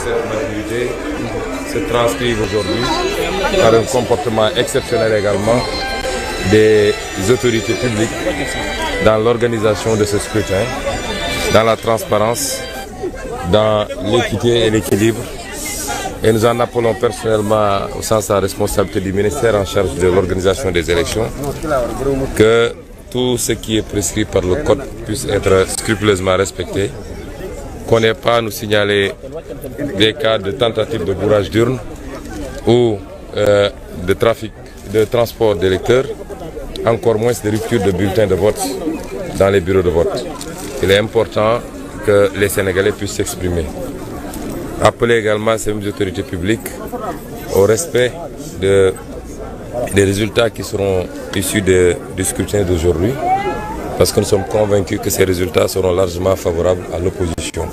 cette maturité se transcrivent aujourd'hui par un comportement exceptionnel également des autorités publiques dans l'organisation de ce scrutin, dans la transparence, dans l'équité et l'équilibre. Et nous en appelons personnellement au sens de la responsabilité du ministère en charge de l'organisation des élections que tout ce qui est prescrit par le code puisse être scrupuleusement respecté, qu'on n'ait pas à nous signaler des cas de tentative de bourrage d'urne ou de trafic, de transport d'électeurs, encore moins de rupture de bulletins de vote dans les bureaux de vote. Il est important que les Sénégalais puissent s'exprimer. Appeler également ces mêmes autorités publiques au respect des résultats qui seront issus du scrutin d'aujourd'hui, parce que nous sommes convaincus que ces résultats seront largement favorables à l'opposition.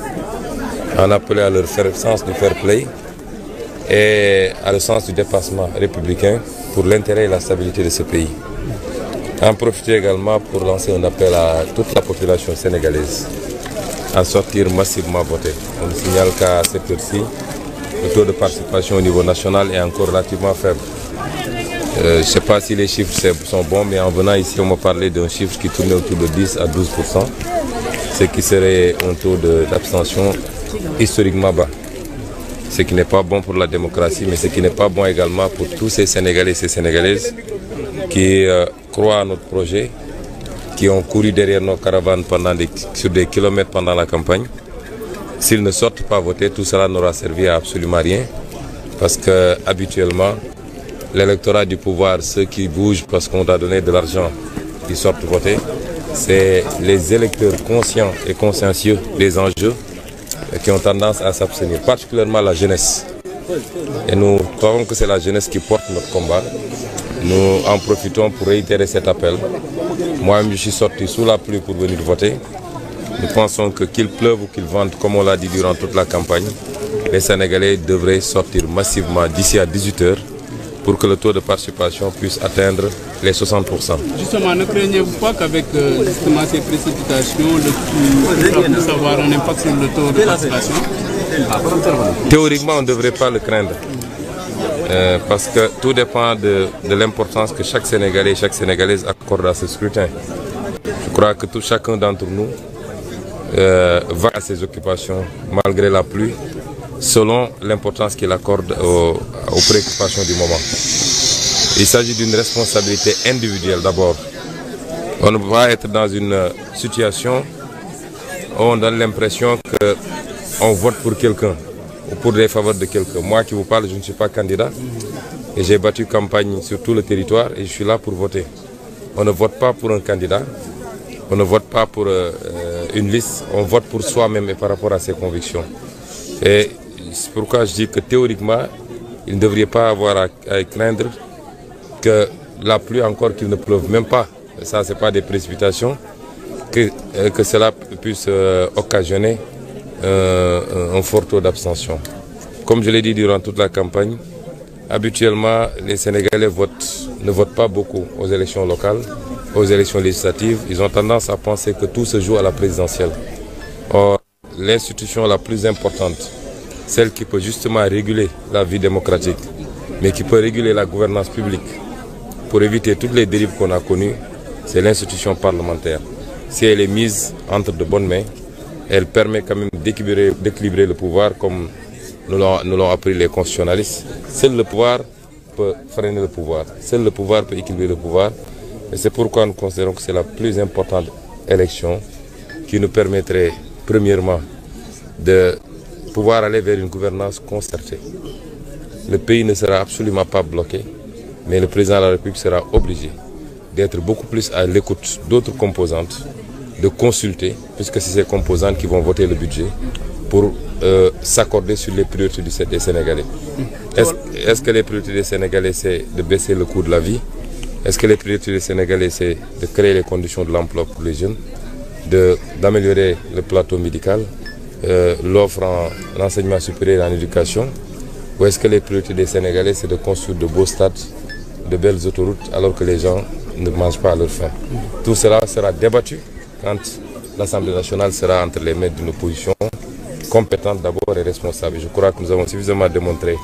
En appelant à leur sens du fair play et à le sens du dépassement républicain pour l'intérêt et la stabilité de ce pays. En profiter également pour lancer un appel à toute la population sénégalaise à sortir massivement voter. On signale qu'à cette heure-ci, le taux de participation au niveau national est encore relativement faible. Je ne sais pas si les chiffres sont bons, mais en venant ici, on m'a parlé d'un chiffre qui tournait autour de 10 à 12%, ce qui serait un taux d'abstention historiquement bas. Ce qui n'est pas bon pour la démocratie, mais ce qui n'est pas bon également pour tous ces Sénégalais et ces Sénégalaises qui croient à notre projet, qui ont couru derrière nos caravanes sur des kilomètres pendant la campagne. S'ils ne sortent pas voter, tout cela n'aura servi à absolument rien, parce que habituellement, l'électorat du pouvoir, ceux qui bougent parce qu'on a donné de l'argent, qui sortent voter, c'est les électeurs conscients et consciencieux des enjeux qui ont tendance à s'abstenir, particulièrement la jeunesse. Et nous croyons que c'est la jeunesse qui porte notre combat. Nous en profitons pour réitérer cet appel. Moi-même, je suis sorti sous la pluie pour venir voter. Nous pensons que qu'il pleuve ou qu'il vente, comme on l'a dit durant toute la campagne, les Sénégalais devraient sortir massivement d'ici à 18 h pour que le taux de participation puisse atteindre les 60%. Justement, ne craignez-vous pas qu'avec justement ces précipitations, le puisse avoir un impact sur le taux de participation? Théoriquement, on ne devrait pas le craindre. Parce que tout dépend de l'importance que chaque Sénégalais et chaque Sénégalaise accorde à ce scrutin. Je crois que chacun d'entre nous va à ses occupations malgré la pluie, selon l'importance qu'il accorde aux préoccupations du moment. Il s'agit d'une responsabilité individuelle d'abord. On ne peut pas être dans une situation où on donne l'impression qu'on vote pour quelqu'un ou pour des faveurs de quelqu'un. Moi qui vous parle, je ne suis pas candidat et j'ai battu campagne sur tout le territoire et je suis là pour voter. On ne vote pas pour un candidat, on ne vote pas pour une liste, on vote pour soi-même et par rapport à ses convictions. Et c'est pourquoi je dis que théoriquement, il ne devrait pas avoir à craindre que la pluie, encore qu'il ne pleuve même pas, ça c'est pas des précipitations, que cela puisse occasionner un fort taux d'abstention. Comme je l'ai dit durant toute la campagne, habituellement les Sénégalais ne votent pas beaucoup aux élections locales, aux élections législatives. Ils ont tendance à penser que tout se joue à la présidentielle. Or, l'institution la plus importante, celle qui peut justement réguler la vie démocratique, mais qui peut réguler la gouvernance publique pour éviter toutes les dérives qu'on a connues, c'est l'institution parlementaire. Si elle est mise entre de bonnes mains, elle permet quand même d'équilibrer le pouvoir comme nous l'ont appris les constitutionnalistes. Seul le pouvoir peut freiner le pouvoir, seul le pouvoir peut équilibrer le pouvoir. Et c'est pourquoi nous considérons que c'est la plus importante élection qui nous permettrait premièrement de pouvoir aller vers une gouvernance concertée. Le pays ne sera absolument pas bloqué, mais le président de la République sera obligé d'être beaucoup plus à l'écoute d'autres composantes, de consulter, puisque c'est ces composantes qui vont voter le budget, pour s'accorder sur les priorités des Sénégalais. Est-ce que les priorités des Sénégalais, c'est de baisser le coût de la vie? Est-ce que les priorités des Sénégalais, c'est de créer les conditions de l'emploi pour les jeunes, d'améliorer le plateau médical, l'offre en enseignement supérieur et en éducation? Ou est-ce que les priorités des Sénégalais, c'est de construire de beaux stades, de belles autoroutes, alors que les gens ne mangent pas à leur faim? Tout cela sera débattu quand l'Assemblée nationale sera entre les mains d'une opposition compétente d'abord et responsable. Je crois que nous avons suffisamment démontré